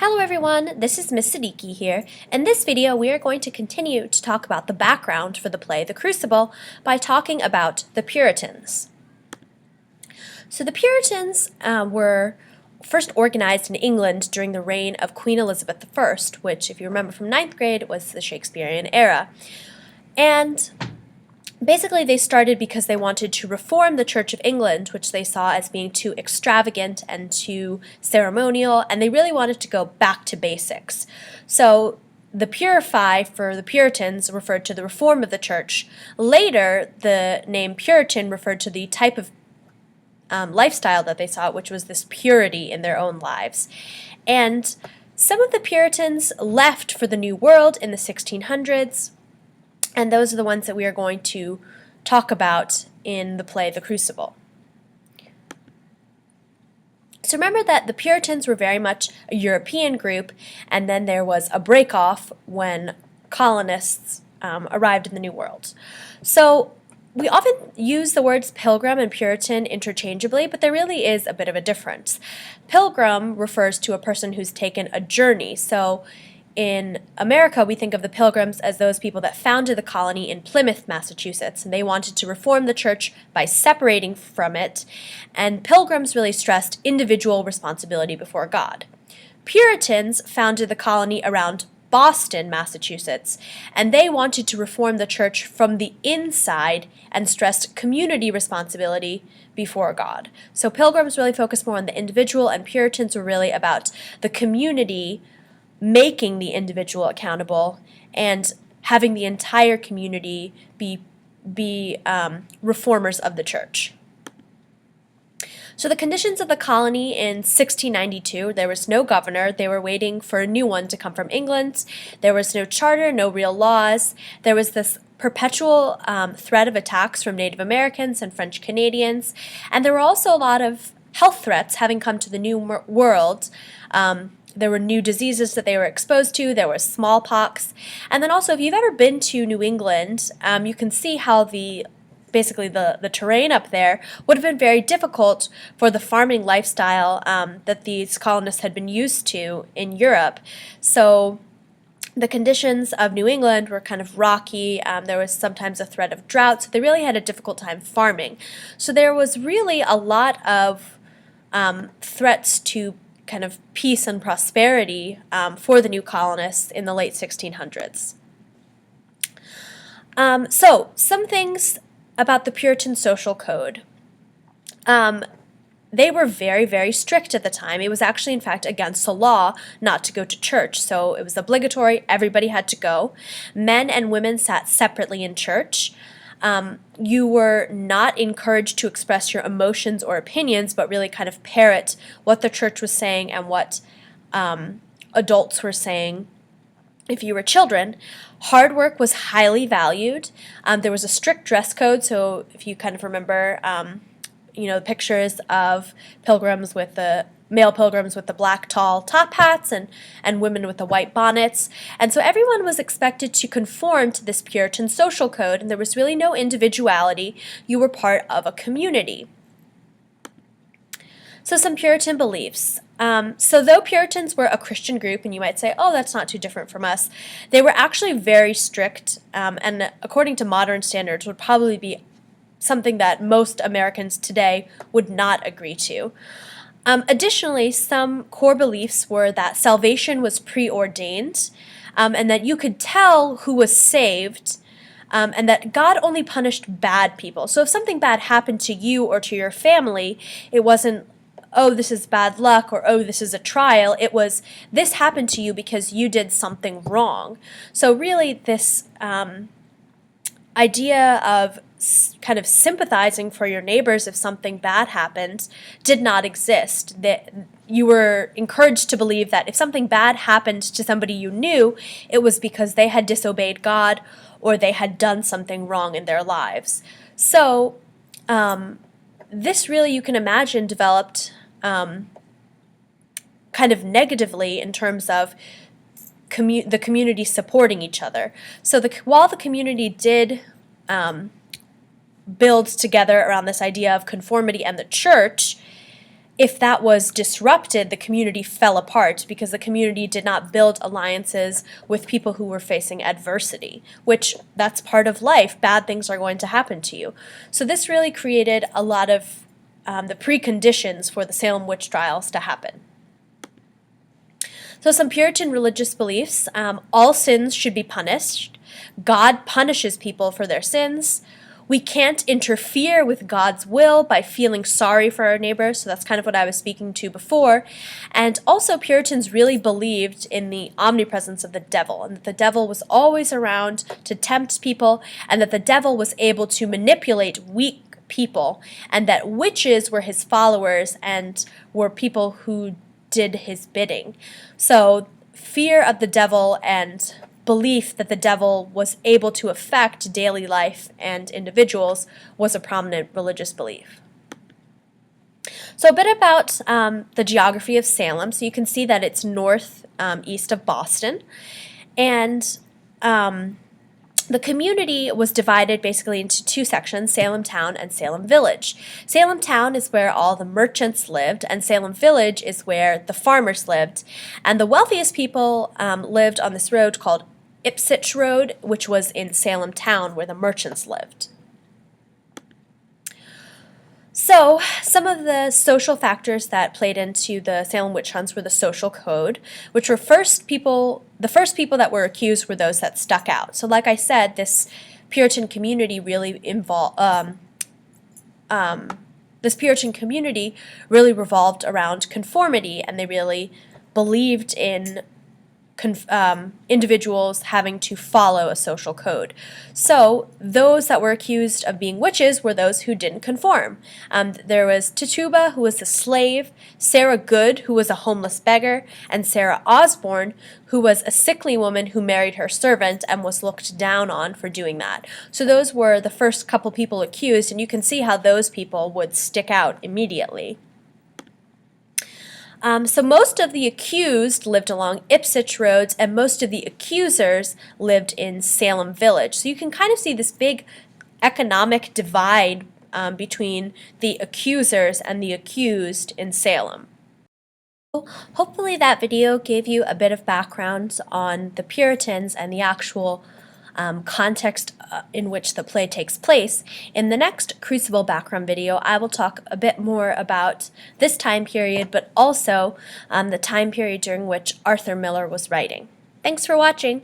Hello everyone, this is Miss Siddiqui here. In this video we are going to continue to talk about the background for the play The Crucible by talking about the Puritans. So the Puritans were first organized in England during the reign of Queen Elizabeth I, which, if you remember from 9th grade, was the Shakespearean era. And basically, they started because they wanted to reform the Church of England, which they saw as being too extravagant and too ceremonial, and they really wanted to go back to basics. So the purify for the Puritans referred to the reform of the church. Later, the name Puritan referred to the type of lifestyle that they saw, which was this purity in their own lives. And some of the Puritans left for the New World in the 1600s, and those are the ones that we are going to talk about in the play The Crucible. So remember that the Puritans were very much a European group, and then there was a break-off when colonists arrived in the New World. So we often use the words pilgrim and Puritan interchangeably, but there really is a bit of a difference. Pilgrim refers to a person who's taken a journey. So in America, we think of the Pilgrims as those people that founded the colony in Plymouth, Massachusetts, and they wanted to reform the church by separating from it, and Pilgrims really stressed individual responsibility before God. Puritans founded the colony around Boston, Massachusetts, and they wanted to reform the church from the inside and stressed community responsibility before God. So Pilgrims really focused more on the individual, and Puritans were really about the community making the individual accountable and having the entire community be reformers of the church. So the conditions of the colony in 1692, there was no governor. They were waiting for a new one to come from England. There was no charter, no real laws. There was this perpetual threat of attacks from Native Americans and French Canadians. And there were also a lot of health threats having come to the New World. There were new diseases that they were exposed to. There was smallpox. And then also, if you've ever been to New England, you can see how basically the terrain up there would have been very difficult for the farming lifestyle that these colonists had been used to in Europe. So the conditions of New England were kind of rocky. There was sometimes a threat of drought, so they really had a difficult time farming. So there was really a lot of threats to kind of peace and prosperity for the new colonists in the late 1600s. So some things about the Puritan social code. They were very, very strict at the time. It was actually, in fact, against the law not to go to church. So it was obligatory. Everybody had to go. Men and women sat separately in church. You were not encouraged to express your emotions or opinions, but really kind of parrot what the church was saying and what adults were saying. If you were children, hard work was highly valued. There was a strict dress code, so if you kind of remember, pictures of male pilgrims with the black tall top hats and women with the white bonnets. And so everyone was expected to conform to this Puritan social code, and there was really no individuality. You were part of a community. So some Puritan beliefs. So though Puritans were a Christian group, and you might say, oh, that's not too different from us, they were actually very strict, and according to modern standards would probably be something that most Americans today would not agree to. Additionally, some core beliefs were that salvation was preordained, and that you could tell who was saved, and that God only punished bad people. So if something bad happened to you or to your family, it wasn't, oh, this is bad luck, or oh, this is a trial. It was, this happened to you because you did something wrong. So really this idea of kind of sympathizing for your neighbors if something bad happened did not exist. That you were encouraged to believe that if something bad happened to somebody you knew, it was because they had disobeyed God or they had done something wrong in their lives. So this really, you can imagine, developed kind of negatively in terms of the community supporting each other. So while the community did build together around this idea of conformity and the church, if that was disrupted, the community fell apart because the community did not build alliances with people who were facing adversity, which that's part of life. Bad things are going to happen to you. So this really created a lot of the preconditions for the Salem witch trials to happen. So some Puritan religious beliefs: all sins should be punished. God punishes people for their sins. We can't interfere with God's will by feeling sorry for our neighbors. So that's kind of what I was speaking to before. And also Puritans really believed in the omnipresence of the devil, and that the devil was always around to tempt people, and that the devil was able to manipulate weak people, and that witches were his followers and were people who did his bidding. So fear of the devil and belief that the devil was able to affect daily life and individuals was a prominent religious belief. So a bit about the geography of Salem. So you can see that it's northeast of Boston, and the community was divided basically into two sections: Salem Town and Salem Village. Salem Town is where all the merchants lived, and Salem Village is where the farmers lived. And the wealthiest people lived on this road called Ipswich Road, which was in Salem Town where the merchants lived. So some of the social factors that played into the Salem witch hunts were the social code, which were the first people that were accused were those that stuck out. So like I said, this Puritan community really revolved around conformity, and they really believed in individuals having to follow a social code. So those that were accused of being witches were those who didn't conform. There was Tituba, who was a slave, Sarah Good, who was a homeless beggar, and Sarah Osborne, who was a sickly woman who married her servant and was looked down on for doing that. So those were the first couple people accused, and you can see how those people would stick out immediately. So most of the accused lived along Ipswich roads, and most of the accusers lived in Salem Village. So you can kind of see this big economic divide between the accusers and the accused in Salem. Hopefully that video gave you a bit of background on the Puritans and the actual context in which the play takes place. In the next Crucible background video, I will talk a bit more about this time period, but also the time period during which Arthur Miller was writing. Thanks for watching.